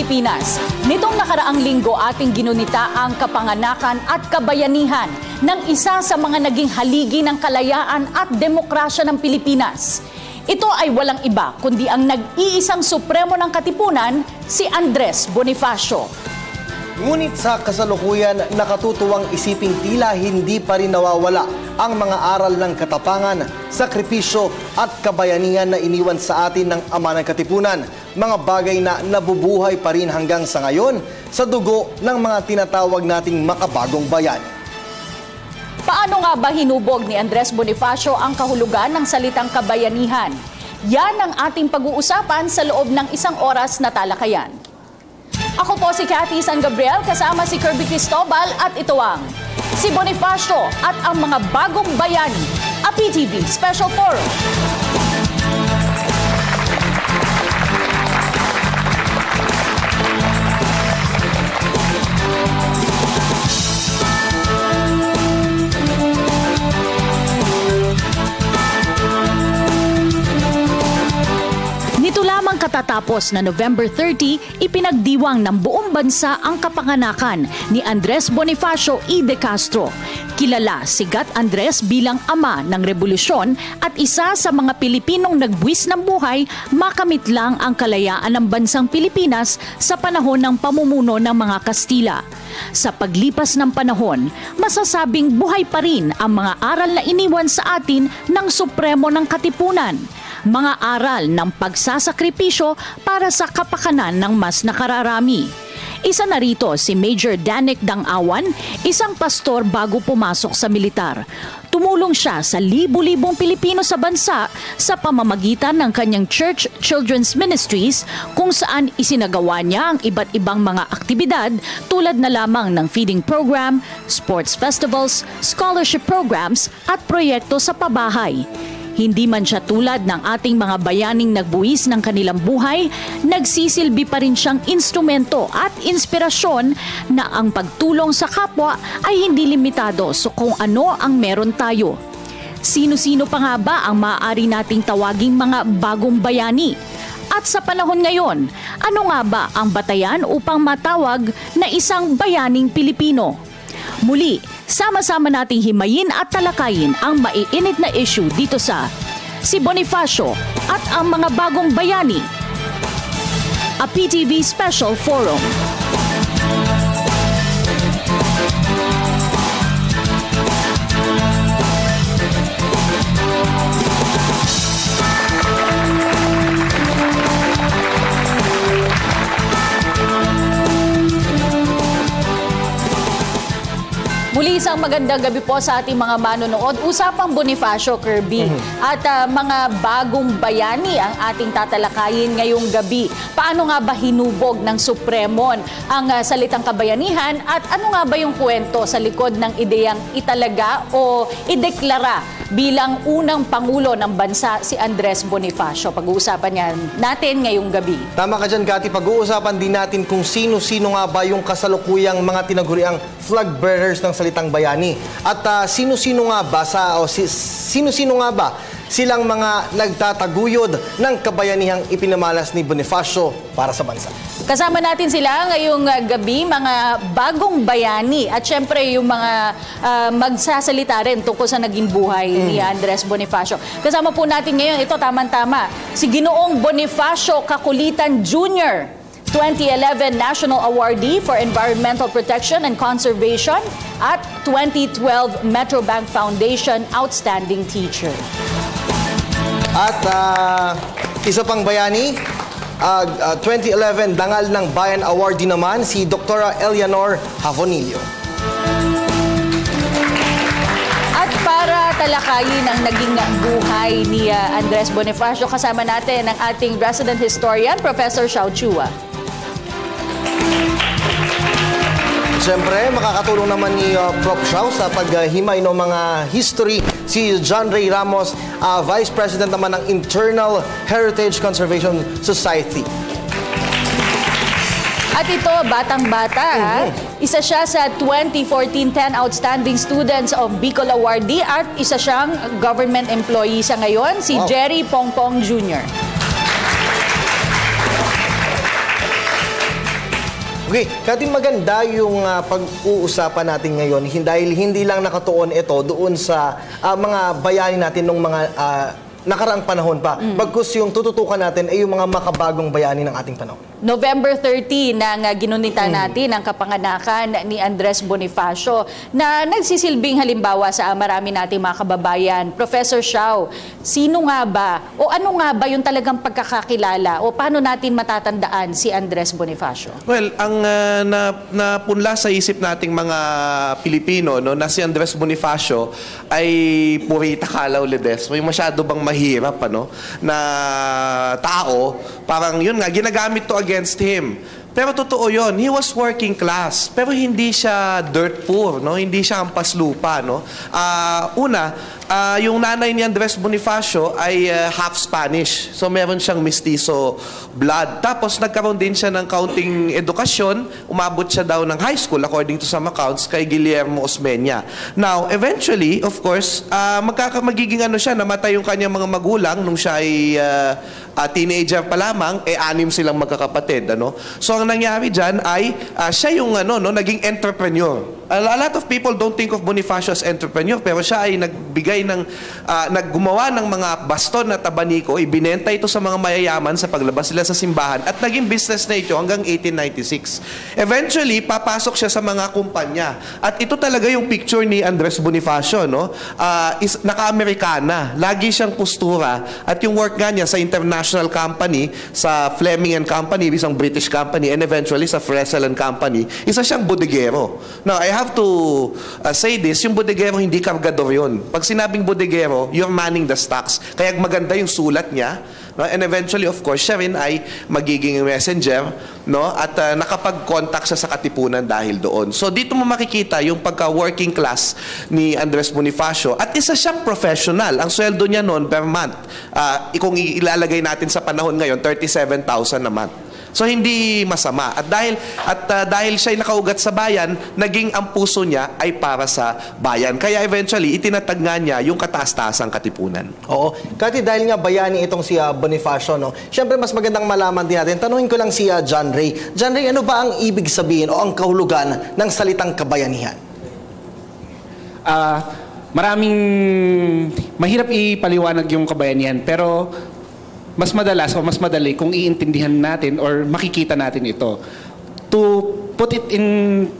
Pilipinas. Nitong nakaraang linggo ating ginunita ang kapanganakan at kabayanihan ng isa sa mga naging haligi ng kalayaan at demokrasya ng Pilipinas. Ito ay walang iba kundi ang nag-iisang supremo ng Katipunan, si Andres Bonifacio. Ngunit sa kasalukuyan, nakatutuwang isiping tila hindi pa rin nawawala ang mga aral ng katapangan, sakripisyo at kabayanihan na iniwan sa atin ng Ama ng Katipunan. Mga bagay na nabubuhay pa rin hanggang sa ngayon sa dugo ng mga tinatawag nating makabagong bayan. Paano nga ba hinubog ni Andres Bonifacio ang kahulugan ng salitang kabayanihan? Yan ang ating pag-uusapan sa loob ng isang oras na talakayan. Ako po si Cathy San Gabriel, kasama si Kirby Cristobal at ito ang si Bonifacio at ang mga bagong bayani, a PTV Special Forum. Nito lamang katatapos na November 30, ipinagdiwang ng buong bansa ang kapanganakan ni Andres Bonifacio E. de Castro. Kilala si Gat Andres bilang ama ng revolusyon at isa sa mga Pilipinong nagbuwis ng buhay makamit lang ang kalayaan ng bansang Pilipinas sa panahon ng pamumuno ng mga Kastila. Sa paglipas ng panahon, masasabing buhay pa rin ang mga aral na iniwan sa atin ng Supremo ng Katipunan. Mga aral ng pagsasakripisyo para sa kapakanan ng mas nakararami. Isa na rito si Major Danik Dangawan, isang pastor bago pumasok sa militar. Tumulong siya sa libu-libong Pilipino sa bansa sa pamamagitan ng kanyang Church Children's Ministries kung saan isinagawa niya ang iba't ibang mga aktibidad tulad na lamang ng feeding program, sports festivals, scholarship programs at proyekto sa pabahay. Hindi man siya tulad ng ating mga bayaning nagbuwis ng kanilang buhay, nagsisilbi pa rin siyang instrumento at inspirasyon na ang pagtulong sa kapwa ay hindi limitado sa kung ano ang meron tayo. Sino-sino pa nga ba ang maaari nating tawaging mga bagong bayani? At sa panahon ngayon, ano nga ba ang batayan upang matawag na isang bayaning Pilipino? Muli, sama-sama nating himayin at talakayin ang maiinit na issue dito sa si Bonifacio at ang mga bagong bayani, a PTV Special Forum. Muli isang magandang gabi po sa ating mga manonood. Usapang Bonifacio, Kirby, at mga bagong bayani ang ating tatalakayin ngayong gabi. Paano nga ba hinubog ng Supremon ang salitang kabayanihan at ano nga ba yung kwento sa likod ng ideyang italaga o ideklara bilang unang Pangulo ng bansa si Andres Bonifacio? Pag-uusapan yan natin ngayong gabi. Tama ka dyan, Cathy. Pag-uusapan din natin kung sino-sino nga ba yung kasalukuyang mga tinaguriang flag bearers ng salitang bayani. At sino-sino nga ba sino-sino nga ba silang mga nagtataguyod ng kabayanihang ipinamalas ni Bonifacio para sa bansa. Kasama natin sila ngayong gabi, mga bagong bayani at syempre yung mga magsasalita rin tungkol sa naging buhay ni Andres Bonifacio. Kasama po natin ngayon, ito tamang-tama, si Ginoong Bonifacio Kakulitan Jr., 2011 National Awardee for Environmental Protection and Conservation at 2012 Metrobank Foundation Outstanding Teacher. At isa pang bayani, 2011 Dangal ng Bayan Awardee naman si Dr. Eleanor Havonillo. At para talakayin ang naging buhay ni Andres Bonifacio, kasama natin ang ating resident historian, Professor Xiao Chua. Siyempre, makakatulong naman ni Prof. Xiao sa paghimay ng mga history si John Ray Ramos, Vice President naman ng Internal Heritage Conservation Society. At ito, batang-bata, isa siya sa 2014 10 Outstanding Students of Bicol Awardee at isa siyang government employee sa ngayon, si Jerry Pongpong Jr. Okay, Kati, maganda yung pag-uusapan natin ngayon dahil hindi lang nakatuon ito doon sa mga bayani natin ng mga nakaraang panahon pa. Bagkus yung tututukan natin ay yung mga makabagong bayani ng ating panahon. November 30 nang ginunita natin ang kapanganakan ni Andres Bonifacio na nagsisilbing halimbawa sa marami nating mga kababayan. Professor Xiao, sino nga ba o ano nga ba yung talagang pagkakakilala o paano natin matatandaan si Andres Bonifacio? Well, ang napunla sa isip nating mga Pilipino no, na si Andres Bonifacio ay Purita Kalaw Ledesma. Yung masyado bang mahirap na tao, parang yun nga, ginagamit to against him. Pero totoo yun, he was working class. Pero hindi siya dirt poor, no? Hindi siya ampas lupa, no? Yung nanay ni Andres Bonifacio ay half Spanish. So meron siyang mestizo blood. Tapos nagkaroon din siya ng kaunting edukasyon. Umabot siya daw ng high school according to some accounts kay Guillermo Osmeña. Now, eventually, of course, magiging siya, namatay yung kanyang mga magulang nung siya ay teenager pa lamang, 6 silang magkakapatid, ano? So ang nangyari diyan ay siya yung naging entrepreneur. A lot of people don't think of Bonifacio as entrepreneur, pero siya ay naggumawa ng mga baston at abaniko, ibinenta ito sa mga mayayaman sa paglabas nila sa simbahan at naging business na ito hanggang 1896. Eventually, papasok siya sa mga kumpanya. At ito talaga yung picture ni Andres Bonifacio, no? Naka-Amerikana. Lagi siyang postura at yung work nga niya sa international company, sa Fleming and Company, isang British company, and eventually sa Fresel and Company, isa siyang bodegero. Now, I have to say this, yung bodegero hindi kargador yun. Pag sinabing bodegero, you're manning the stocks. Kaya maganda yung sulat niya. No? And eventually, of course, siya rin ay magiging messenger, no? At nakapag-contact siya sa katipunan dahil doon. So dito mo makikita yung pagka-working class ni Andres Bonifacio. At isa siyang professional. Ang sweldo niya noon per month, kung ilalagay natin sa panahon ngayon, 37,000 a month. So hindi masama. At dahil siya ay nakaugat sa bayan, naging ang puso niya ay para sa bayan. Kaya eventually itinatag nga niya yung kataas-taasang katipunan. Oo. Kati, dahil nga bayani itong si Bonifacio, no? Siyempre mas magandang malaman din natin. Tanungin ko lang si John Ray. John Ray, ano ba ang ibig sabihin o ang kahulugan ng salitang kabayanihan? Maraming mahirap ipaliwanag yung kabayanihan, pero mas madalas o mas madali kung iintindihan natin or makikita natin ito. To put it in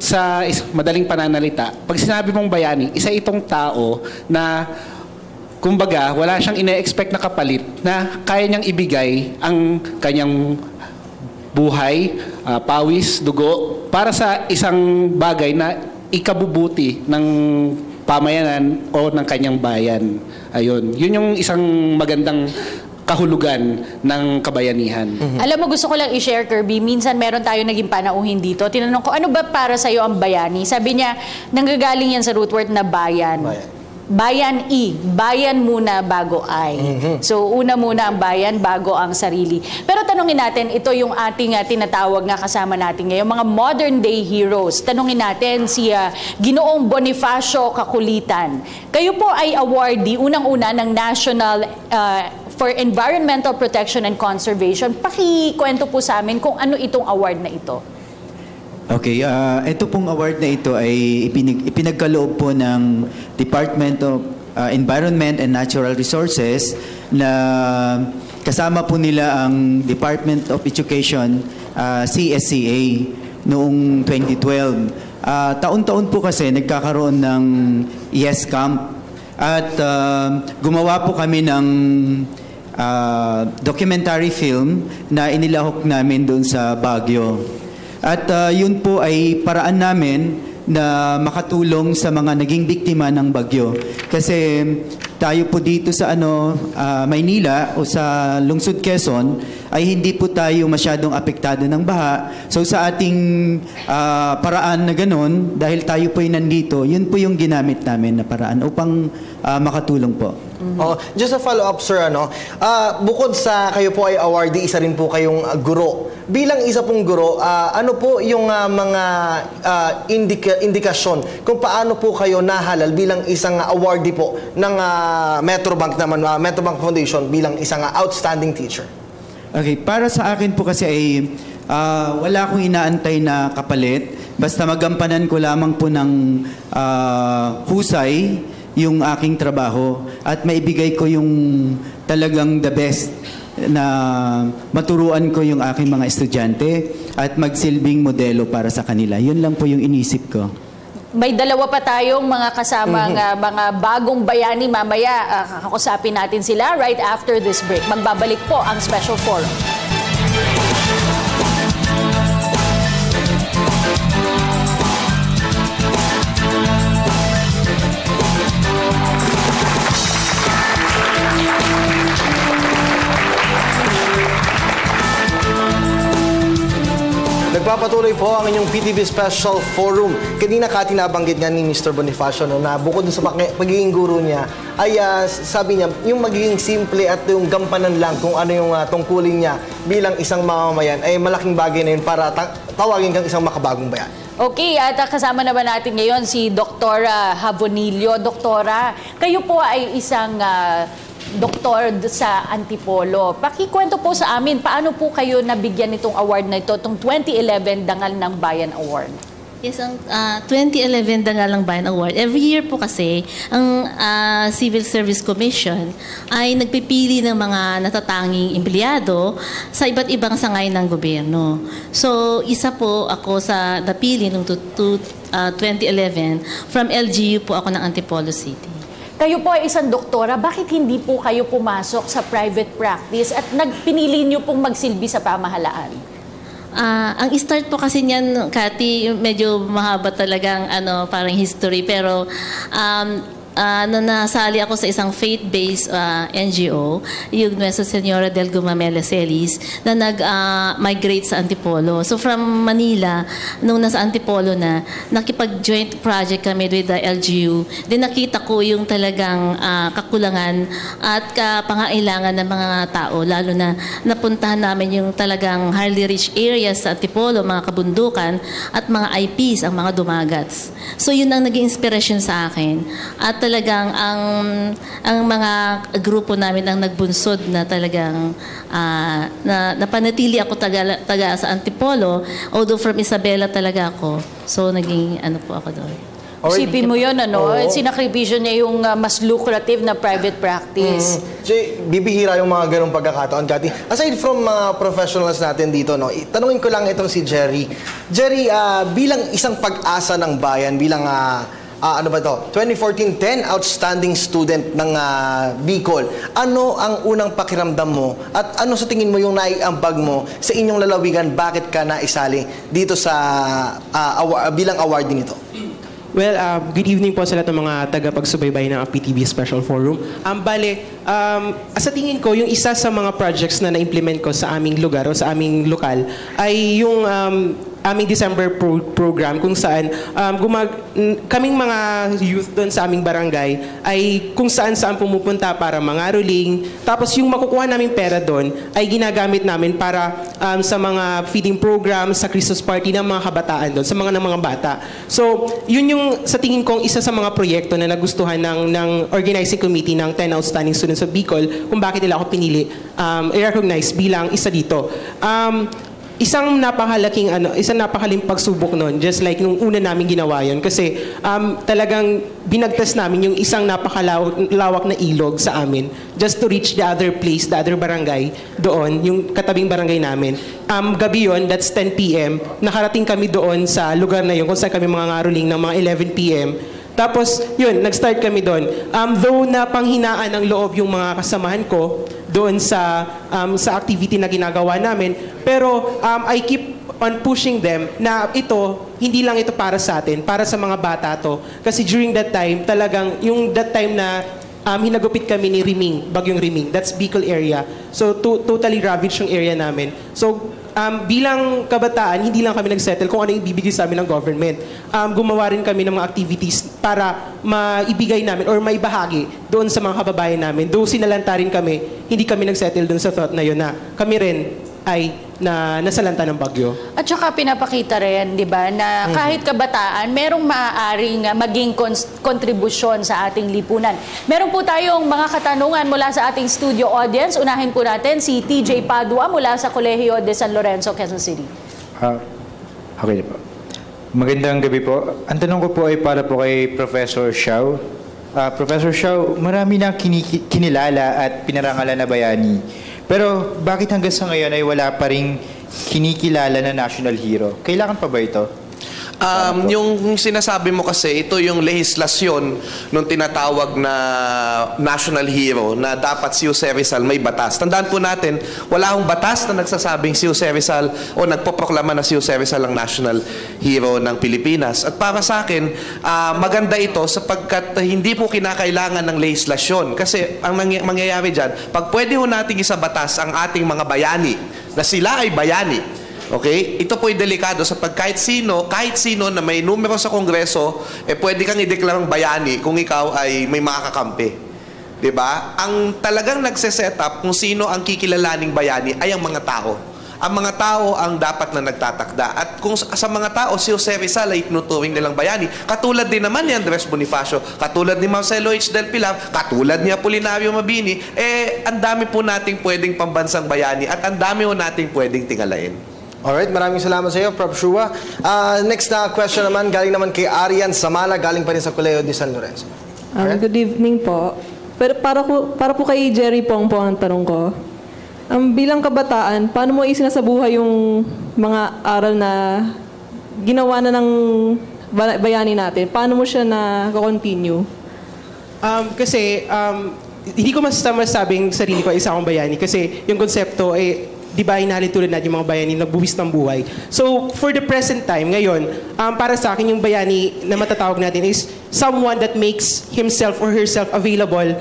sa madaling pananalita, pag sinabi mong bayani, isa itong tao na kumbaga wala siyang ine-expect na kapalit na kaya niyang ibigay ang kanyang buhay, pawis, dugo para sa isang bagay na ikabubuti ng pamayanan o ng kanyang bayan. Ayun. Yun yung isang magandang kahulugan ng kabayanihan. Alam mo, gusto ko lang i-share, Kirby, minsan meron tayo naging panauhin dito. Tinanong ko, ano ba para sa'yo ang bayani? Sabi niya, nanggagaling yan sa root word na bayan. Bayan-i. Bayan muna bago ay. So, una muna ang bayan bago ang sarili. Pero tanungin natin, ito yung ating tinatawag nga kasama natin ngayon, mga modern day heroes. Tanungin natin si Ginoong Bonifacio Kakulitan. Kayo po ay awardee, unang-una ng National for Environmental Protection and Conservation. Pakikwento po sa amin kung ano itong award na ito. Okay, ito pong award na ito ay ipinagkaloob po ng Department of Environment and Natural Resources na kasama po nila ang Department of Education, CSCA, noong 2012. Taon-taon po kasi nagkakaroon ng Yes Camp at gumawa po kami ng documentary film na inilahok namin doon sa Baguio. At yun po ay paraan namin na makatulong sa mga naging biktima ng bagyo. Kasi tayo po dito sa Maynila o sa Lungsod Quezon ay hindi po tayo masyadong apektado ng baha. So sa ating paraan na ganun, dahil tayo po ay nandito, yun po yung ginamit namin na paraan upang makatulong po. Just a follow-up, sir, bukod sa kayo po ay awardee, isa rin po kayong guro. Bilang isa pong guro, ano po yung mga indikasyon kung paano po kayo nahalal bilang isang awardee po ng Metrobank naman, Metrobank Foundation bilang isang outstanding teacher? Okay, para sa akin po kasi ay Wala akong inaantay na kapalit. Basta magampanan ko lamang po ng husay yung aking trabaho at maibigay ko yung talagang the best na maturuan ko yung aking mga estudyante at magsilbing modelo para sa kanila. Yun lang po yung inisip ko. May dalawa pa tayong mga kasamang mga bagong bayani mamaya. Kakusapin natin sila right after this break. Magbabalik po ang Special Forum. Nagpapatuloy po ang inyong PTV Special Forum. Kanina nabanggit nga ni Mr. Bonifacio na bukod sa pagiging guro niya, ay sabi niya, yung magiging simple at yung gampanan lang kung ano yung tungkulin niya bilang isang mamamayan, ay malaking bagay na yun para tawagin kang isang makabagong bayan. Okay, at kasama naman natin ngayon si Dr. Habonillo. Doktora, kayo po ay isang doktor sa Antipolo. Pakikwento po sa amin, paano po kayo nabigyan itong award na ito, itong 2011 Dangal ng Bayan Award? Yes, ang 2011 Dangal ng Bayan Award. Every year po kasi, ang Civil Service Commission ay nagpipili ng mga natatanging empleyado sa iba't ibang sangay ng gobyerno. So, isa po ako sa napili noong 2011. From LGU po ako ng Antipolo City. Kayo po ay isang doktora, bakit hindi po kayo pumasok sa private practice at nagpinili niyo pong magsilbi sa pamahalaan? Ang start po kasi niyan, Cathy, medyo mahaba talagang parang history, pero nasali ako sa isang faith-based NGO, yung Nuestra Señora del Gumamela Celis, na nag-migrate sa Antipolo. So from Manila, nung nasa Antipolo na, nakipag-joint project kami with the LGU, din nakita ko yung talagang kakulangan at kapangailangan ng mga tao, lalo na napuntahan namin yung talagang hardly reached areas sa Antipolo, mga kabundukan, at mga IPs, ang mga dumagats. So yun ang naging inspiration sa akin. At talagang ang mga grupo namin ang nagbunsod na talagang napanatili ako taga sa Antipolo, although from Isabela talaga ako. So naging po ako doon. Isipin mo yun, sinakripisyo niya yung mas lucrative na private practice. Bibihira yung mga ganong pagkakataon, Cathy. Aside from mga professionals natin dito, tanungin ko lang itong si Jerry. Jerry, bilang isang pag-asa ng bayan, bilang 2014 10 outstanding student ng Bicol. Ano ang unang pakiramdam mo at ano sa tingin mo yung naiambag mo sa inyong lalawigan, bakit ka naisali dito sa bilang awardee nito? Well, good evening po sa lahat ng mga tagapagsubaybay ng PTV Special Forum. Sa tingin ko, yung isa sa mga projects na na-implement ko sa aming lugar o sa aming lokal ay yung aming December program kung saan kaming mga youth doon sa aming barangay ay kung saan pumupunta para mangaroling. Tapos yung makukuha naming pera doon ay ginagamit namin para sa mga feeding program, sa Christmas party ng mga kabataan doon, sa mga bata. So, yun yung sa tingin kong isa sa mga proyekto na nagustuhan ng organizing committee ng 10 outstanding students of Bicol kung bakit nila ako pinili i-recognize bilang isa dito. Isang napakaling pagsubok noon, just like nung una namin ginawa yun. Kasi talagang binagtas namin yung isang napakalawak na ilog sa amin just to reach the other place, the other barangay doon, yung katabing barangay namin. Gabi yun, that's 10 p.m. Nakarating kami doon sa lugar na yun kung saan kami mga ngaroling ng mga 11 p.m. Tapos, yun, nag-start kami doon. Though na panghinaan ng loob yung mga kasamahan ko doon sa activity na ginagawa namin, pero I keep on pushing them na hindi lang ito para sa atin, para sa mga bata to. Kasi during that time, talagang, that time na hinagupit kami ni Riming, Bagyong Riming, that's Bicol area. So, totally ravaged yung area namin. So, bilang kabataan, hindi lang kami nagsettle kung ano yung ibibigay sa amin ng government. Gumawa rin kami ng mga activities para maibigay namin or maibahagi doon sa mga kababayan namin. Though sinalanta rin kami, hindi kami nagsettle doon sa thought na yun na kami rin ay nasalanta ng bagyo. At saka pinapakita rin, di ba, na kahit kabataan, merong maaaring maging kontribusyon sa ating lipunan. Meron po tayong mga katanungan mula sa ating studio audience. Unahin po natin si TJ Padua mula sa Colegio de San Lorenzo, Quezon City. Okay po. Magandang gabi po. Ang tanong ko po ay para po kay Professor Xiao. Professor Xiao, marami na kinilala at pinarangalan na bayani. Pero bakit hanggang sa ngayon ay wala pa ring kinikilala na national hero? Kailangan pa ba ito? Yung sinasabi mo kasi, ito yung lehislasyon nung tinatawag na national hero na dapat si Jose Rizal may batas. Tandaan po natin, wala akong batas na nagsasabing si Jose Rizal o nagpoproklama na si Jose Rizal ang national hero ng Pilipinas. At para sa akin, maganda ito sapagkat hindi po kinakailangan ng lehislasyon. Kasi ang mangyayari dyan, pag pwede ho nating isabatas ang ating mga bayani, na sila ay bayani, okay? Ito po'y delikado sapag kahit sino na may numero sa Kongreso, pwede kang ideklarang bayani kung ikaw ay may makakakampi. Diba? Ang talagang nagse-set up kung sino ang kikilalaning bayani ay ang mga tao. Ang mga tao ang dapat na nagtatakda. At kung sa mga tao, si Jose Rizal ay tinuturing nilang bayani. Katulad din naman ni Andres Bonifacio, katulad ni Marcelo H. Del Pilar, katulad ni Apolinario Mabini, ang dami po nating pwedeng pambansang bayani at ang dami po nating pwedeng tingalain. Alright, maraming salamat sa iyo, Prof. Shua. Next na question naman, galing naman kay Arian Samala, galing pa rin sa Colegio de San Lorenzo. Good evening po. Pero para po kay Jerry Pong po ang tanong ko. Bilang kabataan, paano mo isinasabuhay yung mga aral na ginawa na ng bayani natin? Paano mo siya na-continue? Kasi hindi ko masasabing sarili ko isa akong bayani kasi yung konsepto di ba inalin tulad natin yung mga bayani na buwis ng buhay. So, for the present time, ngayon, para sa akin yung bayani na matatawag natin is someone that makes himself or herself available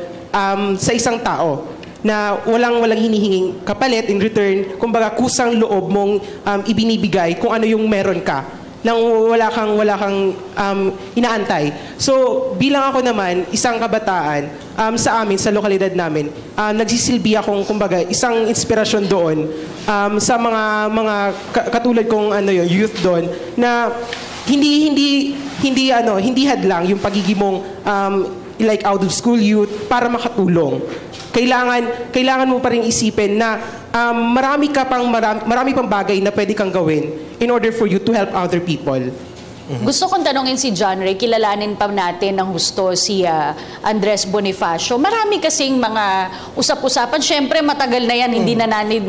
sa isang tao na walang hinihinging kapalit in return, kumbaga kusang loob mong ibinibigay kung ano yung meron ka nang wala kang inaantay. So, bilang ako naman, isang kabataan, sa amin, sa lokalidad namin, nagsisilbi akong, kumbaga, isang inspirasyon doon sa mga katulad kong youth doon na hindi hadlang yung pagiging mong like out of school youth para makatulong. Kailangan mo pa rin isipin na marami pang bagay na pwede kang gawin in order for you to help other people. Gusto kong tanongin si John Ray, kilalanin pa natin ng husto si Andres Bonifacio. Marami kasing mga usap-usapan. Siyempre, matagal na yan, hindi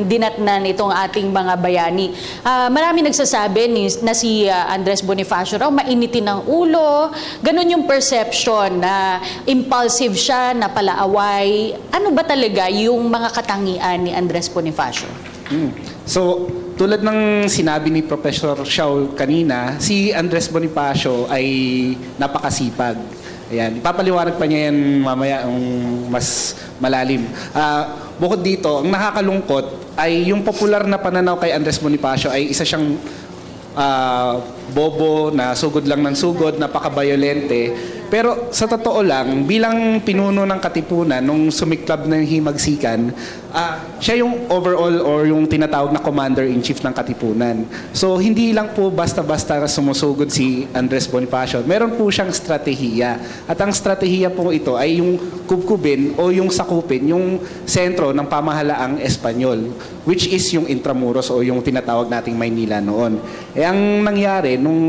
dinatnan itong ating mga bayani. Marami nagsasabi na si Andres Bonifacio raw, mainitin ng ulo. Ganun yung perception na impulsive siya, na palaaway. Ano ba talaga yung mga katangian ni Andres Bonifacio? So, tulad ng sinabi ni Professor Xiao kanina, si Andres Bonifacio ay napakasipag. Ayan, ipapaliwanag pa niya yan mamaya mas malalim. Bukod dito, ang nakakalungkot ay yung popular na pananaw kay Andres Bonifacio ay isa siyang bobo, na sugod lang ng sugod, napaka-violente. Pero sa totoo lang, bilang pinuno ng Katipunan nung sumiklab ng himagsikan, siya yung overall or yung tinatawag na commander-in-chief ng Katipunan. So hindi lang po basta-basta sumusugod si Andres Bonifacio. Meron po siyang strategiya. At ang strategiya po ito ay yung kubkubin o yung sakupin, yung sentro ng pamahalaang Espanyol, which is yung Intramuros o yung tinatawag nating Maynila noon. Ang nangyari nung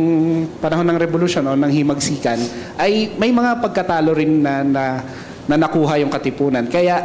panahon ng revolusyon o ng himagsikan ay may mga pagkatalo rin na nakuha yung Katipunan. Kaya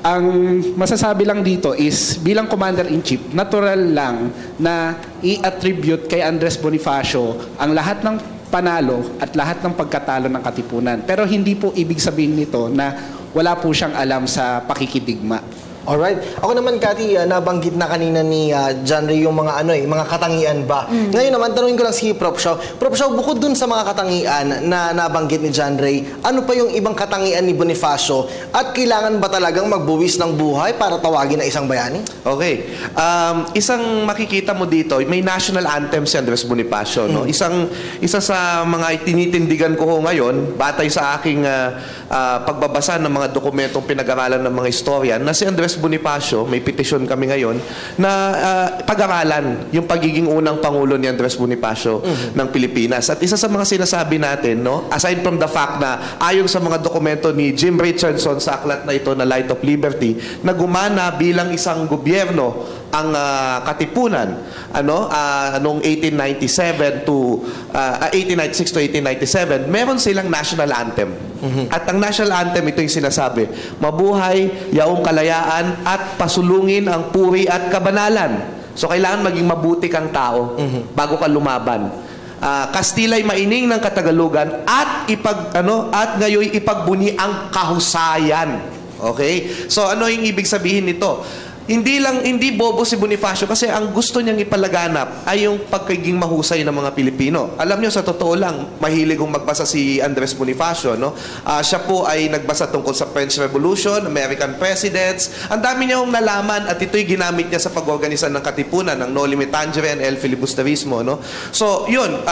ang masasabi lang dito is bilang Commander-in-Chief, natural lang na i-attribute kay Andres Bonifacio ang lahat ng panalo at lahat ng pagkatalo ng Katipunan. Pero hindi po ibig sabihin nito na wala po siyang alam sa pakikidigma. Alright. Ako naman, Cathy, nabanggit na kanina ni John Ray yung mga mga katangian ba. Ngayon naman, tanungin ko lang si Prof. Xiao. Prof. Xiao, bukod dun sa mga katangian na nabanggit ni John Ray, ano pa yung ibang katangian ni Bonifacio at kailangan ba talagang magbuwis ng buhay para tawagin na isang bayani? Okay. Isang makikita mo dito, may national anthem si Andres Bonifacio. No? Isa sa mga tinitindigan ko ngayon, batay sa aking pagbabasa ng mga dokumentong pinag-aralan ng mga historian, na si Andres Andres Bonifacio, may petisyon kami ngayon, na pag-aralan yung pagiging unang Pangulo ni Andres Bonifacio ng Pilipinas. At isa sa mga sinasabi natin, no, aside from the fact na ayon sa mga dokumento ni Jim Richardson sa aklat na ito na Light of Liberty, na gumana bilang isang gobyerno ang Katipunan noong 1896 to 1897, meron silang national anthem. At ang national anthem, ito yung sinasabi, mabuhay, yaong kalayaan, at pasulungin ang puri at kabanalan. So kailangan maging mabuti kang tao bago ka lumaban. Kastila'y maining ng Katagalugan at at ngayon ipagbuni ang kahusayan. Okay? So ano yung ibig sabihin nito? Hindi bobo si Bonifacio kasi ang gusto niyang ipalaganap ay yung pagiging mahusay ng mga Pilipino. Alam niyo, sa totoo lang, mahilig kong magbasa si Andres Bonifacio, no? Siya po ay nagbasa tungkol sa French Revolution, American presidents. Ang dami niya nalaman at ito'y ginamit niya sa pag-organisa ng Katipunan, ng Noli Me Tangere and El Filibusterismo, no? So, yun,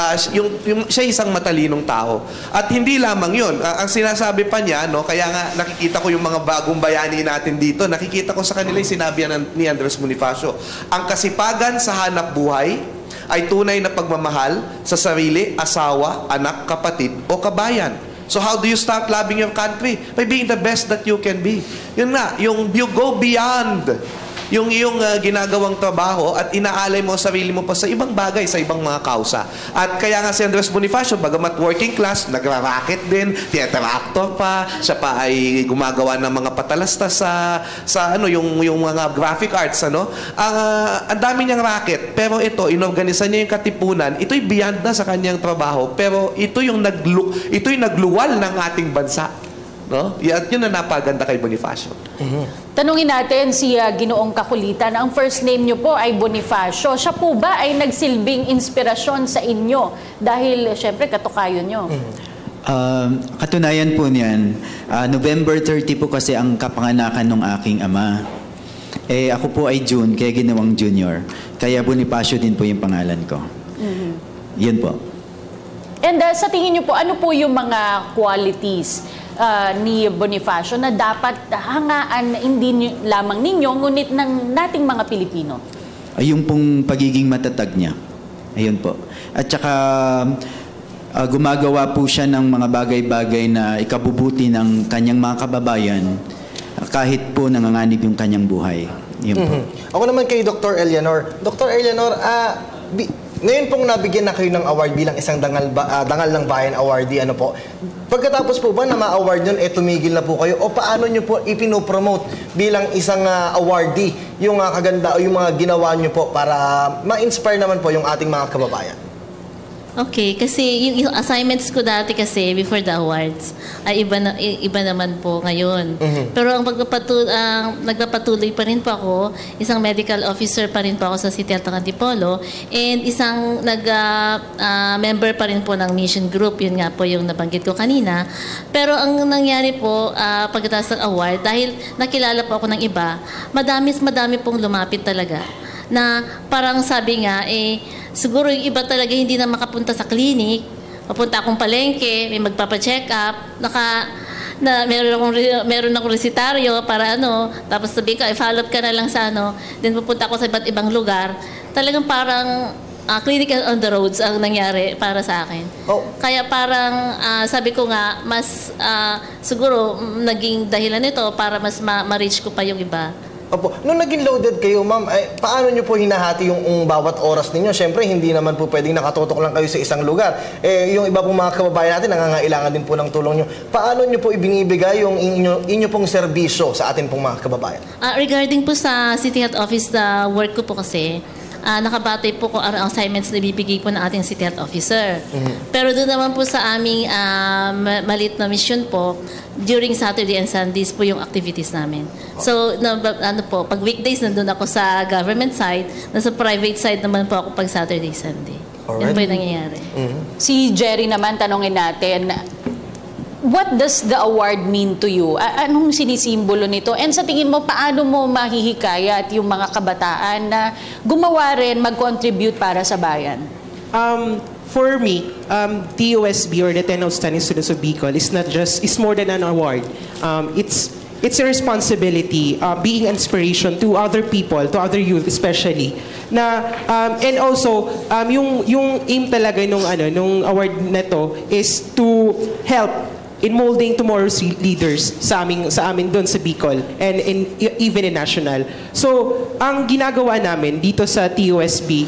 siya isang matalinong tao. At hindi lamang yun. Ang sinasabi pa niya, no? Kaya nga nakikita ko yung mga bagong bayani natin dito, nakikita ko sa kanila yung sinabi ni Andres Bonifacio. Ang kasipagan sa hanap buhay ay tunay na pagmamahal sa sarili, asawa, anak, kapatid o kabayan. So how do you start loving your country? By being the best that you can be. Yun nga, yung you go beyond yung iyong ginagawang trabaho at inaalay mo ang sarili mo pa sa ibang bagay, sa ibang mga kausa. At kaya nga si Andres Bonifacio, bagamat working class, nagra-racket din, theater actor pa, siya pa ay gumagawa ng mga patalasta sa yung mga graphic arts, ano? Ang dami niyang racket, pero ito, inorganisa niya yung Katipunan, ito'y beyond na sa kanyang trabaho, pero ito'y nagluwal ng ating bansa. No? At yun na napaganda kay Bonifacio. Tanungin natin si Ginoong Kakulitan. Ang first name niyo po ay Bonifacio. Siya po ba ay nagsilbing inspirasyon sa inyo? Dahil, syempre, katukayo niyo. Katunayan po niyan, November 30 po kasi ang kapanganakan ng aking ama. Ako po ay June, kaya ginawang Junior. Kaya Bonifacio din po yung pangalan ko. Yun po. And sa tingin niyo po, ano po yung mga qualities ni Bonifacio na dapat hangaan hindi lamang ninyo, ngunit ng nating mga Pilipino? Yung pong pagiging matatag niya. Ayun po. At saka gumagawa po siya ng mga bagay-bagay na ikabubuti ng kanyang mga kababayan kahit po nanganganib yung kanyang buhay. Yun po. Ako naman kay Dr. Eleanor. Dr. Eleanor, ngayon pong nabigyan na kayo ng award bilang isang dangal ng bayan awardee, ano po? Pagkatapos po ba na ma-award yun, tumigil na po kayo? O paano nyo po ipinopromote bilang isang awardee yung kaganda o yung mga ginawa nyo po para ma-inspire naman po yung ating mga kababayan? Okay, kasi yung assignments ko dati kasi before the awards ay iba naman po ngayon. Pero ang nagpapatuloy pa rin po ako, isang medical officer pa rin po ako sa City Health ng Antipolo, and isang member pa rin po ng mission group, yun nga po yung nabanggit ko kanina. Pero ang nangyari po pagkatapos ng award, dahil nakilala po ako ng iba, madami pong lumapit talaga. Na parang sabi nga, siguro yung iba talaga hindi na makapunta sa clinic, papunta akong palengke, may magpapacheck up, meron akong resitaryo para tapos sabi ka, follow up ka na lang sa then pupunta ako sa iba't ibang lugar. Talagang parang clinic on the roads ang nangyari para sa akin. Kaya parang sabi ko nga, mas siguro naging dahilan nito para mas ma-reach ko pa yung iba. Opo. Nung naging loaded kayo, ma'am, paano nyo po hinahati yung bawat oras ninyo? Siyempre, hindi naman po pwedeng nakatutok lang kayo sa isang lugar. Yung iba pong mga kababayan natin, nangangailangan din po ng tulong nyo. Paano nyo po ibinibigay yung inyo pong serbisyo sa atin pong mga kababayan? Regarding po sa City Health Office, the work ko po kasi, nakabatay po kung ano ang assignments na bibigay po ng ating City Health Officer. Pero doon naman po sa aming maliit na mission po, during Saturday and Sundays po yung activities namin. So, pag weekdays nandun ako sa government side, nasa private side naman po ako pag Saturday, Sunday. Yan po yung nangyayari. Si Jerry naman, tanongin natin, what does the award mean to you? Anong sinisimbolo nito? And sa tingin mo, paano mo mahihikayat yung mga kabataan na gumawa rin, mag-contribute para sa bayan? For me, TUSB or the 10 Outstanding Students of Bicol is more than an award. It's it's a responsibility, being inspiration to other people, to other youth especially. Na, and also, yung aim talaga nung award na to is to help in molding tomorrow's leaders sa amin doon sa Bicol and even in national. So, ang ginagawa namin dito sa TUSB,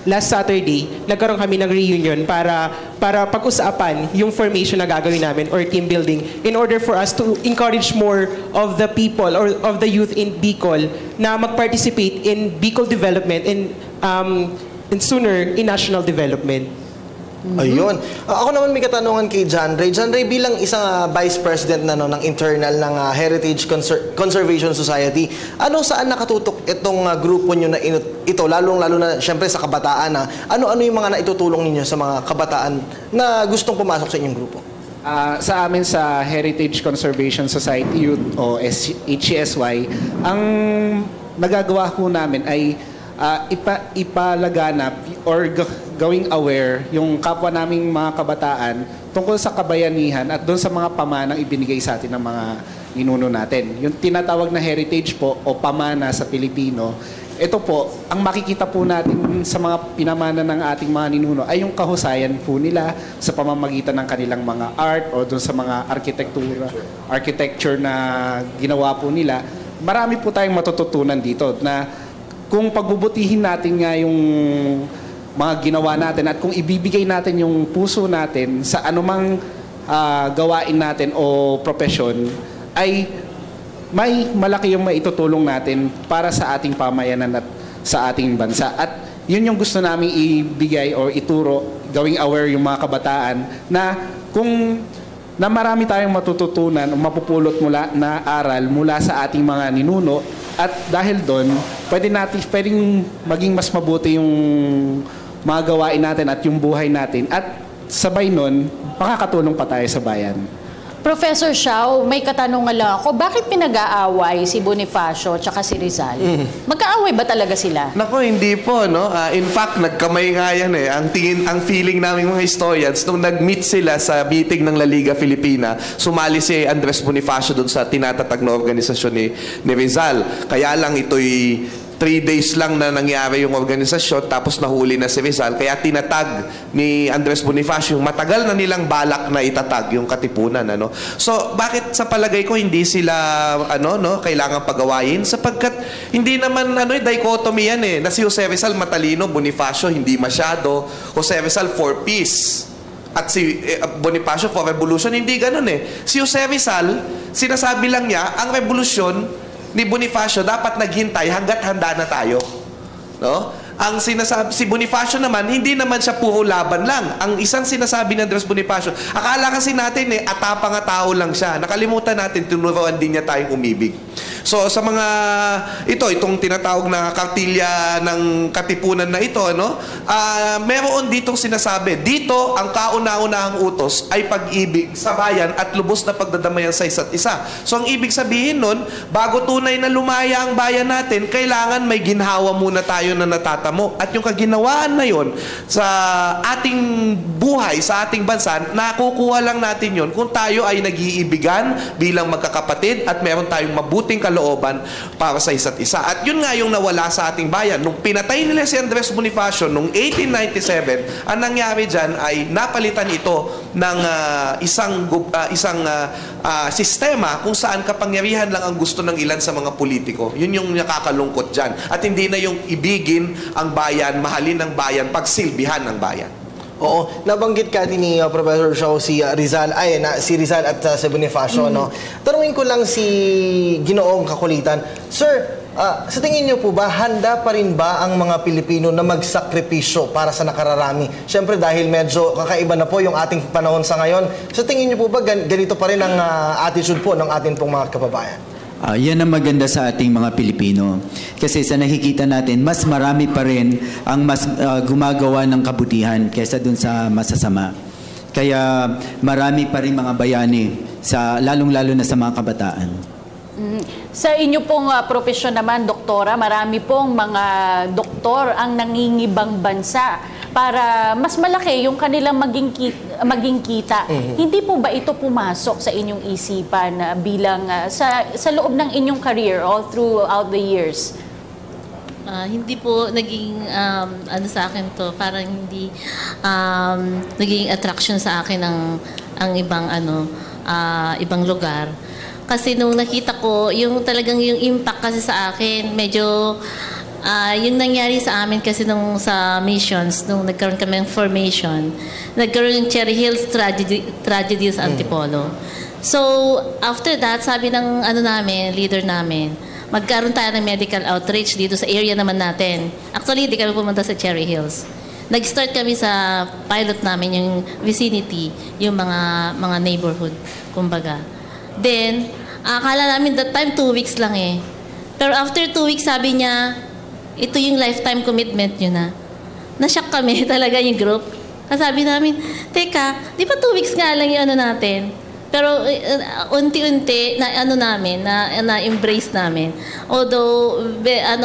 last Saturday, nagkaroon kami ng reunion para pag-usapan yung formation na gagawin namin or team building in order for us to encourage more of the people or of the youth in Bicol na mag-participate in Bicol development and sooner in national development. Ayun. Ako naman may katanungan kay John Ray. John Ray, bilang isang Vice President ng internal ng Heritage Conservation Society, saan nakatutok itong grupo nyo na ito, lalong-lalo na siyempre sa kabataan? Ano yung mga naitutulong ninyo sa mga kabataan na gustong pumasok sa inyong grupo? Sa amin sa Heritage Conservation Society Youth o HCSY, ang nagagawa ko namin ay ipalaganap or gawing aware yung kapwa naming mga kabataan tungkol sa kabayanihan at doon sa mga pamanang ibinigay sa atin ng mga ninuno natin. Yung tinatawag na heritage po o pamana sa Pilipino, ito po, ang makikita po natin sa mga pinamana ng ating mga ninuno ay yung kahusayan po nila sa pamamagitan ng kanilang mga art o doon sa mga architecture na ginawa po nila. Marami po tayong matututunan dito na kung pagbubutihin natin nga yung mga ginawa natin at kung ibibigay natin yung puso natin sa anumang gawain natin o profesyon, ay may malaki yung maitutulong natin para sa ating pamayanan at sa ating bansa. At yun yung gusto namin ibigay o ituro, gawing aware yung mga kabataan na marami tayong matututunan o mapupulot na aral mula sa ating mga ninuno. At dahil doon, pwedeng maging mas mabuti yung mga gawain natin at yung buhay natin. At sabay nun, makakatulong pa tayo sa bayan. Professor Xiao, may katanungan lang ako. Bakit pinag-aaway si Bonifacio at si Rizal? Magkaaway ba talaga sila? Nako, hindi po, no? In fact, nagkamay nga yan eh. Ang feeling namin mga historians, nung nag-meet sila sa meeting ng La Liga Filipina, sumali si Andres Bonifacio doon sa tinatatag na organisasyon ni Rizal. Kaya lang ito'y 3 days lang na nangyari yung organisasyon tapos nahuli na si Rizal. Kaya tinatag ni Andres Bonifacio yung matagal na nilang balak na itatag yung Katipunan. So, bakit sa palagay ko hindi sila kailangan pagawain? Sapagkat hindi naman dichotomy yan eh. Na si Jose Rizal matalino, Bonifacio hindi masyado. Jose Rizal for peace. At si Bonifacio for revolution, hindi ganun eh. Si Jose Rizal, sinasabi lang niya, ang revolusyon ni Bonifacio dapat naghintay hanggat handa na tayo. No? Ang sinasabi si Bonifacio naman, hindi naman siya puro laban lang. Ang isang sinasabi ni Andres Bonifacio, akala kasi natin atapang nga tao lang siya. Nakalimutan natin, tinuruan din niya tayong umibig. So sa mga itong tinatawag na kartilya ng Katipunan na ito, meron ditong sinasabi, dito ang kauna-unahang utos ay pag-ibig sa bayan at lubos na pagdadamayan sa isa't isa. So ang ibig sabihin nun, bago tunay na lumaya ang bayan natin, kailangan may ginhawa muna tayo na natatamo. At yung kaginawaan na yon sa ating buhay, sa ating bansa, nakukuha lang natin yon kung tayo ay nag-iibigan bilang magkakapatid at meron tayong mabuting kalooban para sa isa't isa. At yun nga yung nawala sa ating bayan. Nung pinatay nila si Andres Bonifacio noong 1897, ang nangyari dyan ay napalitan ito ng isang sistema kung saan kapangyarihan lang ang gusto ng ilan sa mga politiko. Yun yung nakakalungkot dyan. At hindi na yung ibigin ang bayan, mahalin ang bayan, pagsilbihan ng bayan. Oo, nabanggit ka din ni Professor Xiao si Rizal at si Bonifacio, no? Tanungin ko lang si Ginoong Kakulitan. Sir, sa tingin niyo po ba, handa pa rin ba ang mga Pilipino na magsakripisyo para sa nakararami? Siyempre dahil medyo kakaiba na po yung ating panahon sa ngayon. Sa tingin niyo po ba ganito pa rin ang attitude po ng ating pong mga kababayan? Yan ang maganda sa ating mga Pilipino. Kasi sa nakikita natin, mas marami pa rin ang mas gumagawa ng kabutihan kaysa dun sa masasama. Kaya marami pa rin mga bayani, lalong-lalo na sa mga kabataan. Sa inyo pong profesyon naman, doktora, marami pong mga doktor ang nangingibang bansa. para mas malaki yung kanilang maging kita. Hindi po ba ito pumasok sa inyong isipan bilang sa loob ng inyong career all throughout the years? Hindi po naging ano sa akin to, parang hindi naging attraction sa akin ang ibang ibang lugar. Kasi nung nakita ko, yung talagang yung impact kasi sa akin, medyo yung nangyari sa amin kasi nung sa missions, nung nagkaroon kami ng formation, nagkaroon yung Cherry Hills tragedy sa Antipolo. So, after that, sabi ng leader namin, magkaroon tayo ng medical outreach dito sa area naman natin. Actually, hindi kami pumunta sa Cherry Hills. Nag-start kami sa pilot namin, yung vicinity, yung mga neighborhood, kumbaga. Then, akala namin that time 2 weeks lang eh. Pero after 2 weeks, sabi niya, ito yung lifetime commitment nyo na. Na-shock kami talaga yung group. Kasi sabi namin, teka, di ba 2 weeks nga lang yung natin? Pero unti-unti na-embrace namin. Although,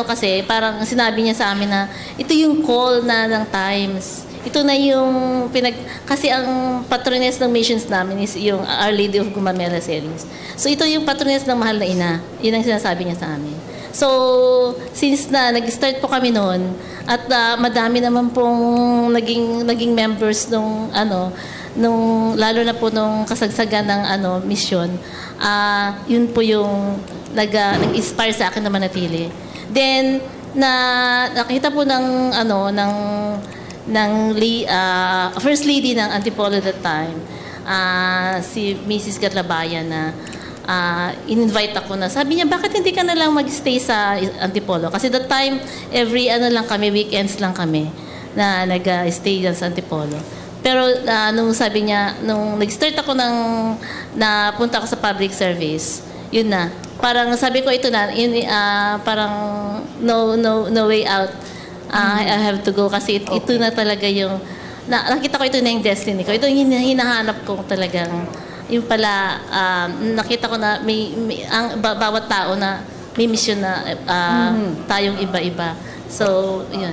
kasi, parang sinabi niya sa amin na ito yung call na ng times. Ito na yung kasi ang patroness ng missions namin is yung Our Lady of Gumamela Celis. So ito yung patroness ng mahal na ina. Yun ang sinasabi niya sa amin. So since na nag-start po kami noon at madami naman pong naging members nung lalo na po nung kasagsagan ng mission, yun po yung nag-inspire sa akin na manatili. Then nakita po ng First Lady ng Antipolo that time, si Mrs. Gatlabayan na in-invite ako na. Sabi niya, bakit hindi ka na lang mag-stay sa Antipolo? Kasi that time, every weekends lang kami na nag-stay dyan sa Antipolo. Pero nung sabi niya, nung nag-start ako napunta ako sa public service, yun na. Parang sabi ko, ito na, parang no way out. I have to go kasi ito na talaga yung nakita ko, ito na yung destiny ko. Ito yung hinahanap ko talagang yung pala nakita ko na ang bawat tao na may mission na tayong iba-iba. So, yun.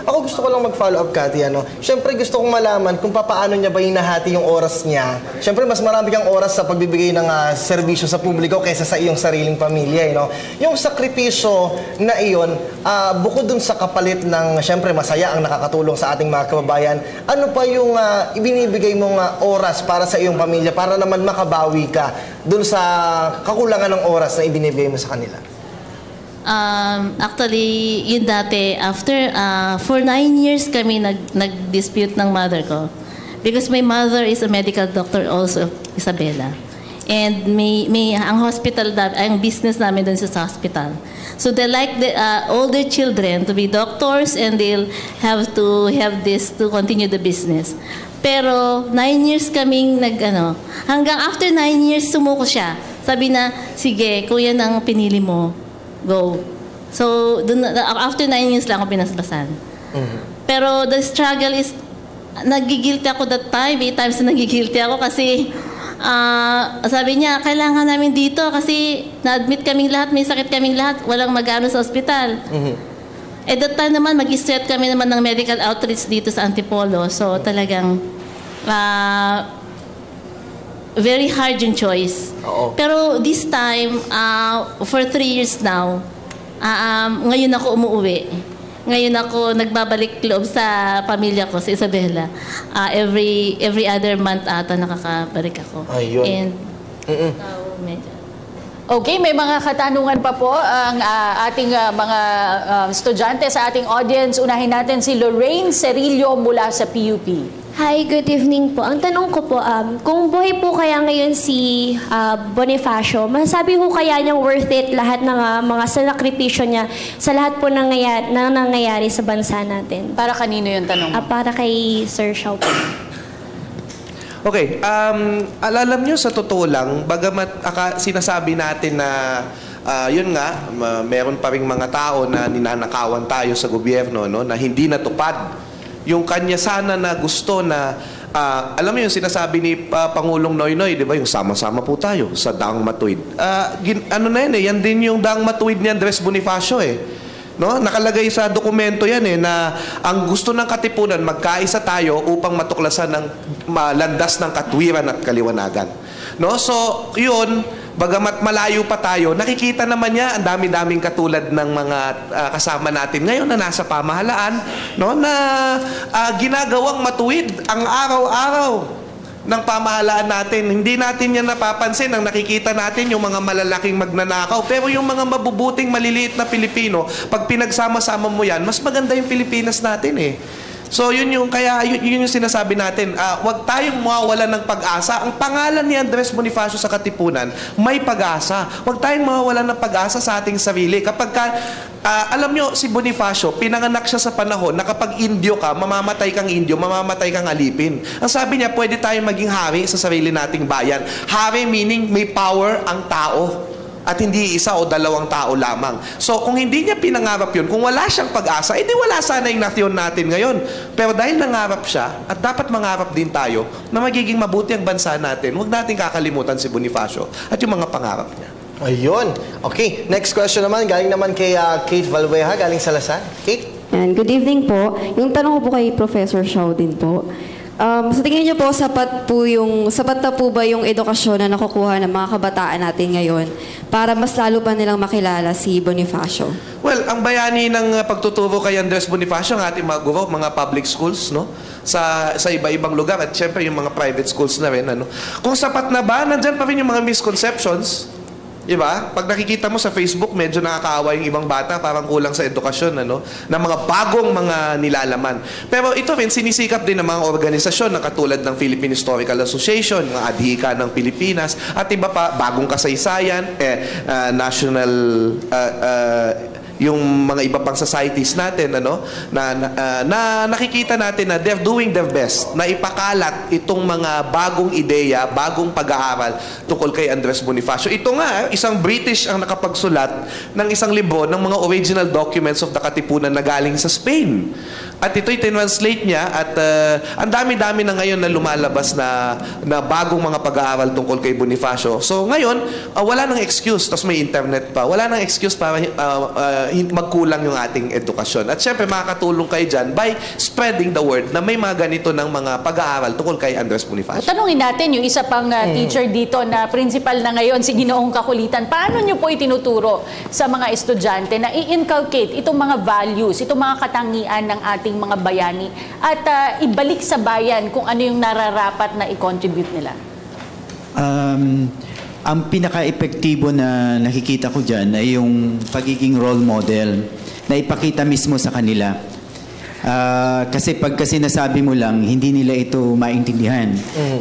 Ako gusto ko lang mag-follow up, Cathy. Siyempre, gusto kong malaman kung paano niya ba hinahati yung oras niya. Siyempre, mas marami kang oras sa pagbibigay ng serbisyo sa publiko kaysa sa iyong sariling pamilya. Yung sakripisyo na iyon, bukod dun sa kapalit ng, siyempre, masaya ang nakakatulong sa ating mga kababayan, ano pa yung ibinibigay mong oras para sa iyong pamilya para naman makabawi ka dun sa kakulangan ng oras na ibinibigay mo sa kanila? Actually, yun dati, for 9 years kami nag-dispute ng mother ko. Because my mother is a medical doctor also, Isabela. And ang hospital, ang business namin dun sa hospital. So they like all their children to be doctors and they'll have to have this to continue the business. Pero 9 years kaming hanggang after 9 years sumuko siya. Sabi na, sige, kung yan ang pinili mo, go. So, after 9 years lang ako pinasbasan. Pero the struggle is, nagigilty ako that time. 8 times na nagigilty ako kasi sabi niya, kailangan namin dito kasi na-admit kaming lahat, may sakit kaming lahat, walang mag-ano sa ospital. At that time naman, mag-start kami naman ng medical outreach dito sa Antipolo. So, talagang very hard yung choice. Pero this time, for 3 years now, ngayon ako umuwi. Ngayon ako nagbabalik loob sa pamilya ko, sa Isabela. Every other month ata nakakabalik ako. Ayun. And, medyo. Okay, may mga katanungan pa po ang ating mga estudyante sa ating audience. Unahin natin si Lorraine Cerillo mula sa PUP. Hi, good evening po. Ang tanong ko po, kung buhay po kaya ngayon si Bonifacio, masasabi ko kaya niyang worth it lahat ng mga sakripisyo niya sa lahat po nangyayari sa bansa natin? Para kanino yung tanong mo? Para kay Sir Xiao po. Okay, alam nyo sa totoo lang, bagamat sinasabi natin na yun nga, meron pa ring mga tao na ninanakawan tayo sa gobyerno, na hindi natupad yung kanya sana na gusto na, alam mo yung sinasabi ni Pangulong Noynoy, di ba, yung sama-sama po tayo sa Daang Matuwid. Yan din yung Daang Matuwid ni Andres Bonifacio No? Nakalagay sa dokumento yan na ang gusto ng Katipunan, magkaisa tayo upang matuklasan ng landas ng katwiran at kaliwanagan. No? So, yun, bagamat malayo pa tayo, nakikita naman niya ang dami-daming katulad ng mga kasama natin ngayon na nasa pamahalaan, no? Na ginagawang matuwid ang araw-araw ng pamahalaan natin. Hindi natin yan napapansin. Ang nakikita natin yung mga malalaking magnanakaw. Pero yung mga mabubuting, maliliit na Pilipino, pag pinagsama-sama mo yan, mas maganda yung Pilipinas natin eh. So yun yung sinasabi natin, wag tayong mawawalan ng pag-asa. Ang pangalan ni Andres Bonifacio sa Katipunan, may pag-asa. Wag tayong mawawalan ng pag-asa sa ating sarili. Kapag alam nyo, si Bonifacio, pinanganak siya sa panahon na kapag Indio ka, mamamatay kang Indio, mamamatay kang alipin. Ang sabi niya, pwede tayong maging hari sa sarili nating bayan. Hari meaning may power ang tao. At hindi isa o dalawang tao lamang. So, kung hindi niya pinangarap yun, kung wala siyang pag-asa, edi wala sana yung nasyon natin ngayon. Pero dahil nangarap siya, at dapat mangarap din tayo, na magiging mabuti ang bansa natin, huwag natin kakalimutan si Bonifacio at yung mga pangarap niya. Ayun. Okay, next question naman, galing naman kay Kate Valveja, galing sa Lasan. Kate? And good evening po. Yung tanong ko po kay Professor Shao din po. Sa tingin niyo po, sapat na po ba yung edukasyon na nakukuha ng mga kabataan natin ngayon para mas lalo pa nilang makilala si Bonifacio? Well, ang bayani ng pagtuturo kay Andres Bonifacio, ang ating mga guro, mga public schools, no? Sa iba-ibang lugar at syempre yung mga private schools na rin, ano? Kung sapat na ba, nandyan pa rin yung mga misconceptions. Diba? Pag nakikita mo sa Facebook, medyo nakakaawa yung ibang bata, parang kulang sa edukasyon, ano? Na mga bagong mga nilalaman. Pero ito rin, sinisikap din ng mga organisasyon na katulad ng Philippine Historical Association, ng Adhika ng Pilipinas, at iba pa, bagong kasaysayan, national, yung mga iba pang societies natin, ano, na nakikita natin na they're doing their best na ipakalat itong mga bagong ideya, bagong pag-aaral tungkol kay Andres Bonifacio. Ito nga, isang British ang nakapagsulat ng isang libro ng mga original documents of the Katipunan na galing sa Spain. At ito'y tinranslate niya at ang dami-dami na ngayon na lumalabas na bagong mga pag-aaral tungkol kay Bonifacio. So ngayon, wala nang excuse, tapos may internet pa, wala nang excuse para magkulang yung ating edukasyon. At syempre, makakatulong kayo dyan by spreading the word na may mga ganito ng mga pag-aaral tungkol kay Andres Bonifacio. Tanungin natin yung isa pang teacher dito na principal na ngayon, si Ginoong Kakulitan. Paano nyo po itinuturo sa mga estudyante na i-inculcate itong mga values, itong mga katangian ng ating mga bayani at ibalik sa bayan kung ano yung nararapat na i-contribute nila? Ang pinaka-epektibo na nakikita ko dyan ay yung pagiging role model na ipakita mismo sa kanila. Kasi pagka sinasabi mo lang, hindi nila ito maintindihan.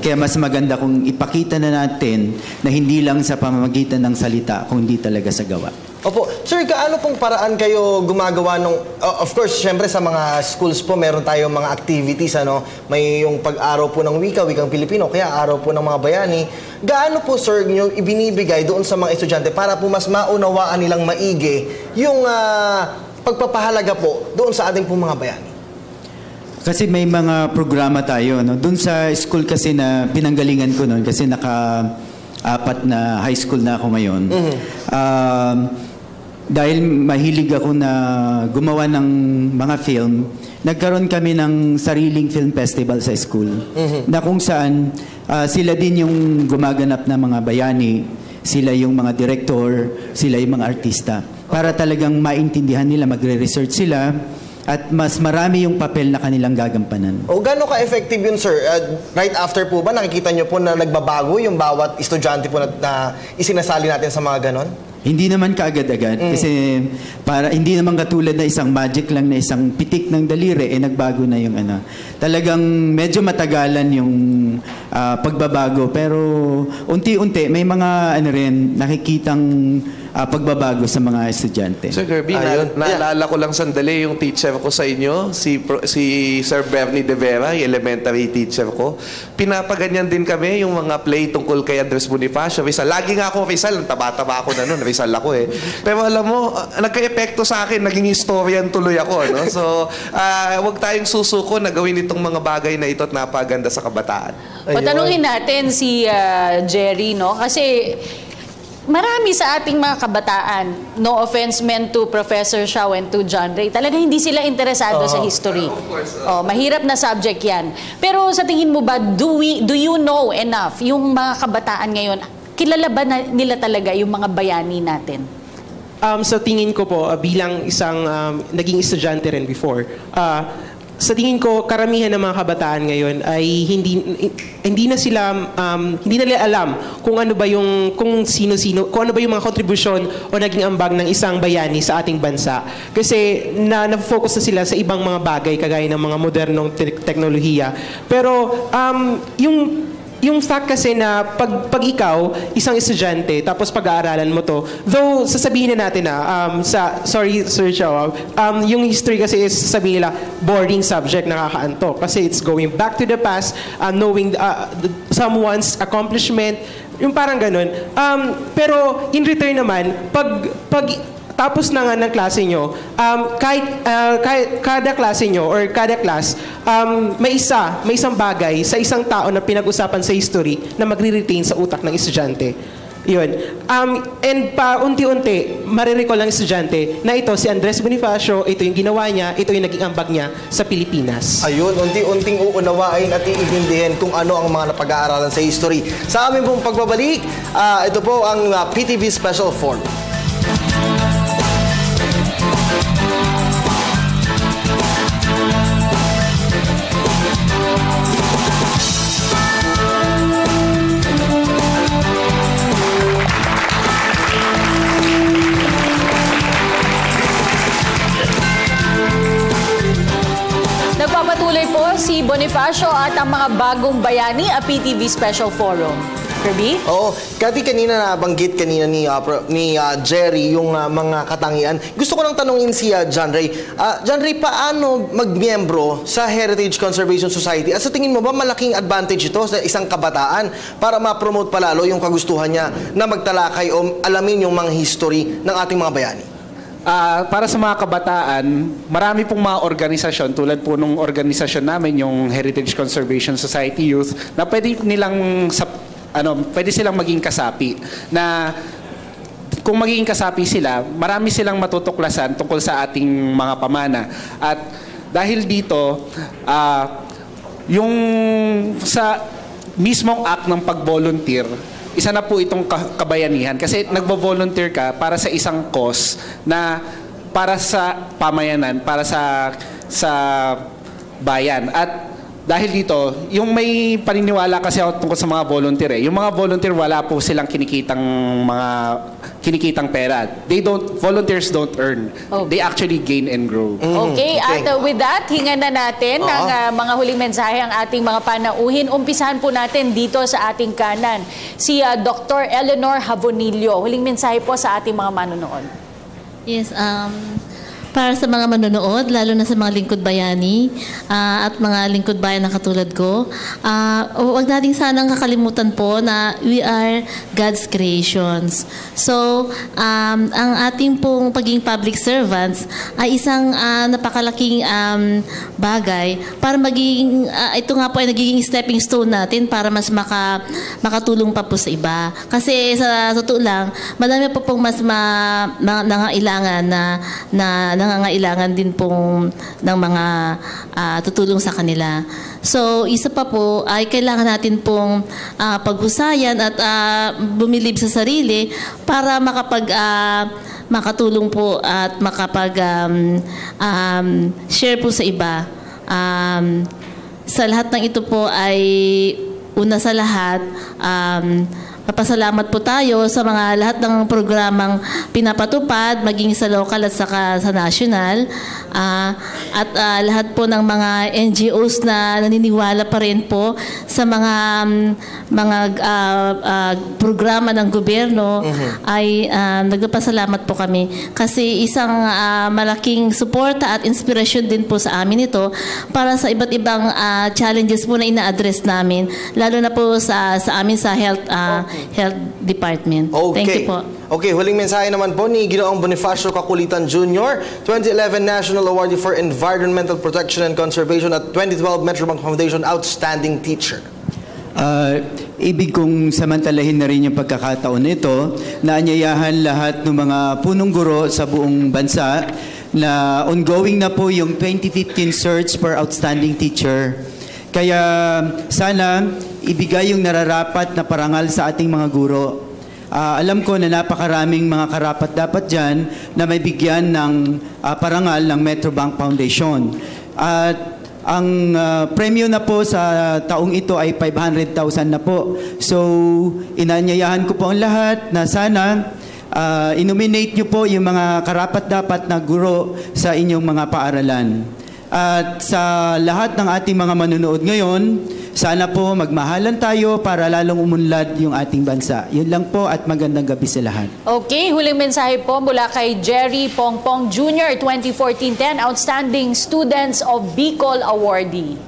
Kaya mas maganda kung ipakita na natin na hindi lang sa pamamagitan ng salita, kundi talaga sa gawa. Opo. Sir, kaano pong paraan kayo gumagawa nung... of course, syempre sa mga schools po, meron tayong mga activities, ano? May yung pag-araw po ng wikang Pilipino, kaya araw po ng mga bayani. Gaano po, sir, yung ibinibigay doon sa mga estudyante para po mas maunawaan nilang maigi yung pagpapahalaga po doon sa ating po mga bayani? Kasi may mga programa tayo, no? Doon sa school kasi na pinanggalingan ko noon, kasi naka-apat na high school na ako ngayon. Dahil mahilig ako na gumawa ng mga film, nagkaroon kami ng sariling film festival sa school. Na kung saan sila din yung gumaganap ng mga bayani, sila yung mga director, sila yung mga artista. Para talagang maintindihan nila, magre-research sila, at mas marami yung papel na kanilang gagampanan. O gano'n ka-effective yun, sir? Right after po ba, nakikita nyo po na nagbabago yung bawat estudyante po na isinasali natin sa mga ganon? Hindi naman kaagad-agad kasi para hindi naman katulad na isang magic lang na isang pitik ng daliri nagbago na yung ano. Talagang medyo matagalan yung pagbabago pero unti-unti may mga nakikitang pagbabago sa mga estudyante. Sir Kirby, naalala ko lang sandali yung teacher ko sa inyo, si Sir Bernie De Vera, yung elementary teacher ko. Pinapaganyan din kami yung mga play tungkol kay Andres Bonifacio. Lagi nga ako, Rizal, taba-taba ako na noon, Rizal ako eh. Pero alam mo, nagka-epekto sa akin, naging historian tuloy ako. No? So, huwag tayong susuko na gawin itong mga bagay na ito at napaganda sa kabataan. Patanungin natin si Jerry, no? Kasi marami sa ating mga kabataan, no offense meant to Professor Xiao and to John Ray, talaga hindi sila interesado sa history. Mahirap na subject yan. Pero sa tingin mo ba, do you know enough yung mga kabataan ngayon? Kilala ba nila talaga yung mga bayani natin? Sa tingin ko po, bilang isang naging estudyante rin before, sa tingin ko, karamihan ng mga kabataan ngayon ay hindi na nila alam kung ano ba yung kung ano ba yung mga kontribusyon o naging ambag ng isang bayani sa ating bansa. Kasi na-focus na sila sa ibang mga bagay kagaya ng mga modernong teknolohiya. Pero yung fact kasi na pag ikaw, isang estudyante, tapos pag-aaralan mo to, though sasabihin na natin sorry Sir Xiao, yung history kasi is sasabihin nila, boring subject, nakakaantok. Kasi it's going back to the past, knowing someone's accomplishment, yung parang ganun. Pero in return naman, pag tapos na nga ng klase nyo, kada klase nyo or kada class, may isang bagay sa isang tao na pinag-usapan sa history na magre-retain sa utak ng estudyante. Yun. And unti-unti, marirecall ng estudyante na ito si Andres Bonifacio, ito yung ginawa niya, ito yung naging ambag niya sa Pilipinas. Ayun, unti-unting uunawain at iintindihin kung ano ang mga napag-aaralan sa history. Sa amin pong pagbabalik, ito po ang PTV Special Forum. Nagpapatuloy po si Bonifacio at ang mga bagong bayani at PTV Special Forum. Kirby? Oo. Kati kanina nabanggit kanina ni Jerry yung mga katangian. Gusto ko lang tanungin si John Ray. John Ray, paano magmiyembro sa Heritage Conservation Society? At sa tingin mo ba malaking advantage ito sa isang kabataan para ma-promote palalo yung kagustuhan niya na magtalakay o alamin yung mga history ng ating mga bayani? Para sa mga kabataan, marami pong mga organisasyon tulad po nung organisasyon namin, yung Heritage Conservation Society Youth, na pwede silang maging kasapi. Na kung magiging kasapi sila, marami silang matutuklasan tungkol sa ating mga pamana. At dahil dito, yung sa mismong act ng pag-volunteer, isa na po itong kabayanihan kasi nagbo-volunteer ka para sa isang cause na para sa pamayanan, para sa bayan. At dahil dito, yung may paniniwala kasi ako tungkol sa mga volunteer Yung mga volunteer, wala po silang kinikitang pera. Volunteers don't earn. Okay. They actually gain and grow. Okay, at with that, hingan na natin ng mga huling mensahe ang ating mga panauhin. Umpisahan po natin dito sa ating kanan. Si Dr. Eleanor Havonillo. Huling mensahe po sa ating mga manonood. Yes, para sa mga manonood, lalo na sa mga lingkod bayani at mga lingkod bayan na katulad ko, huwag natin sanang kakalimutan po na we are God's creations. So, ang ating pong pagiging public servants ay isang napakalaking bagay para maging, ito nga po ay nagiging stepping stone natin para mas makatulong pa po sa iba. Kasi sa totoo lang, madami po pong mas nangailangan nangangailangan din pong ng mga tutulong sa kanila. So, isa pa po ay kailangan natin pong paghusayan at bumilib sa sarili para makatulong po at share po sa iba. Sa lahat ng ito po ay una sa lahat, papasalamat po tayo sa mga lahat ng programang pinapatupad, maging sa local at saka sa national. At lahat po ng mga NGOs na naniniwala pa rin po sa mga programa ng gobyerno ay nagpapasalamat po kami. Kasi isang malaking suporta at inspirasyon din po sa amin ito para sa iba't ibang challenges po na ina-address namin, lalo na po sa amin sa health department. Okay. Thank you po. Okay, huling mensahe naman po ni Ginoong Bonifacio Kakulitan Jr., 2011 National Awardee for Environmental Protection and Conservation at 2012 Metrobank Foundation Outstanding Teacher. Ibig kong samantalahin na rin yung pagkakataon nito na anyayahan lahat ng mga punong guro sa buong bansa na ongoing na po yung 2015 search for outstanding teacher. Kaya sana ibigay yung nararapat na parangal sa ating mga guro. Alam ko na napakaraming mga karapat-dapat dyan na may bigyan ng parangal ng Metrobank Foundation. At ang premyo na po sa taong ito ay 500,000 na po. So, inanyayahan ko po ang lahat na sana inominate nyo po yung mga karapat-dapat na guro sa inyong mga paaralan. At sa lahat ng ating mga manunood ngayon, sana po magmahalan tayo para lalong umunlad yung ating bansa. Yun lang po at magandang gabi sa lahat. Okay, huling mensahe po mula kay Jerry Pongpong Jr., 2014-10 Outstanding Students of Bicol Awardee.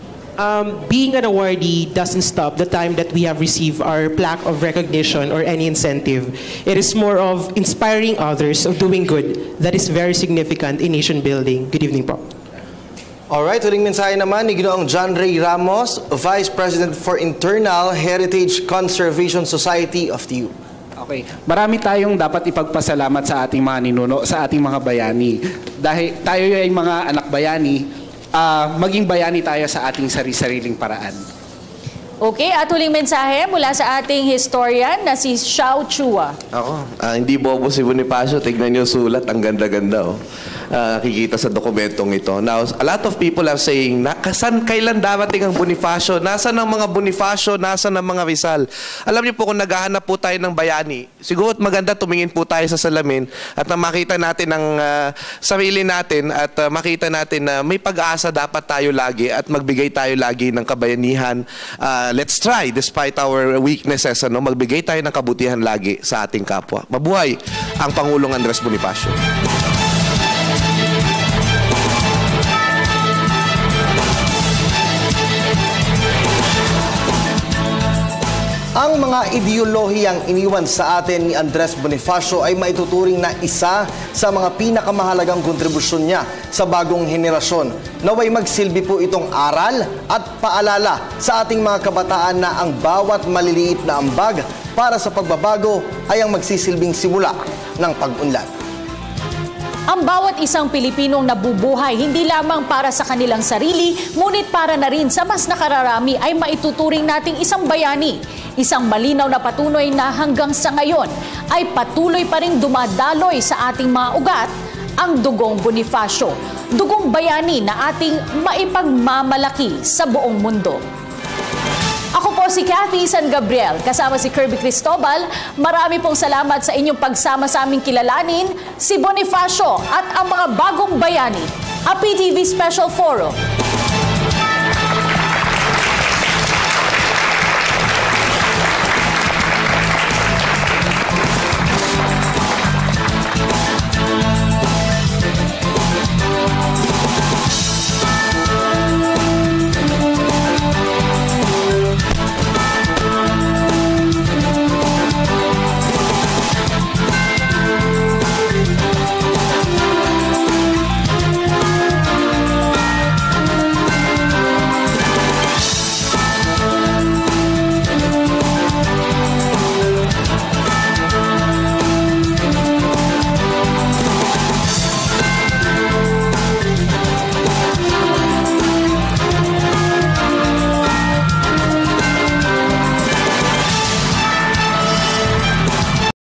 Being an awardee doesn't stop the time that we have received our plaque of recognition or any incentive. It is more of inspiring others of doing good that is very significant in nation building. Good evening po. Alright, huling mensahe naman ni Ginoong John Ray Ramos, Vice President for Internal Heritage Conservation Society of TU. Okay. Marami tayong dapat ipagpasalamat sa ating mga ninuno, sa ating mga bayani. Dahil tayo ay mga anak bayani, maging bayani tayo sa ating sarili-sariling paraan. Okay, at huling mensahe mula sa ating historian na si Xiao Chua. Hindi bobo si Bonifacio. Tignan niyo sulat. Ang ganda-ganda. Nakikita sa dokumentong ito. Now, a lot of people are saying, kailan darating ang Bonifacio? Nasaan ang mga Bonifacio? Nasaan ang mga Rizal? Alam niyo po, kung naghahanap po tayo ng bayani, siguro maganda tumingin po tayo sa salamin at makita natin ang sarili natin at makita natin na may pag-asa dapat tayo lagi at magbigay tayo lagi ng kabayanihan. Let's try, despite our weaknesses, magbigay tayo ng kabutihan lagi sa ating kapwa. Mabuhay ang Pangulong Andres Bonifacio. Ang mga ideolohiyang iniwan sa atin ni Andres Bonifacio ay maituturing na isa sa mga pinakamahalagang kontribusyon niya sa bagong henerasyon. Naway magsilbi po itong aral at paalala sa ating mga kabataan na ang bawat maliliit na ambag para sa pagbabago ay ang magsisilbing simula ng pag-unlad. Ang bawat isang Pilipinong nabubuhay hindi lamang para sa kanilang sarili, ngunit para na rin sa mas nakararami ay maituturing nating isang bayani. Isang malinaw na patunay na hanggang sa ngayon ay patuloy pa rin dumadaloy sa ating mga ugat ang dugong Bonifacio. Dugong bayani na ating maipagmamalaki sa buong mundo. Ako po si Cathy San Gabriel, kasama si Kirby Cristobal. Marami pong salamat sa inyong pagsama sa aming kilalanin si Bonifacio at ang mga bagong bayani, a PTV Special Forum.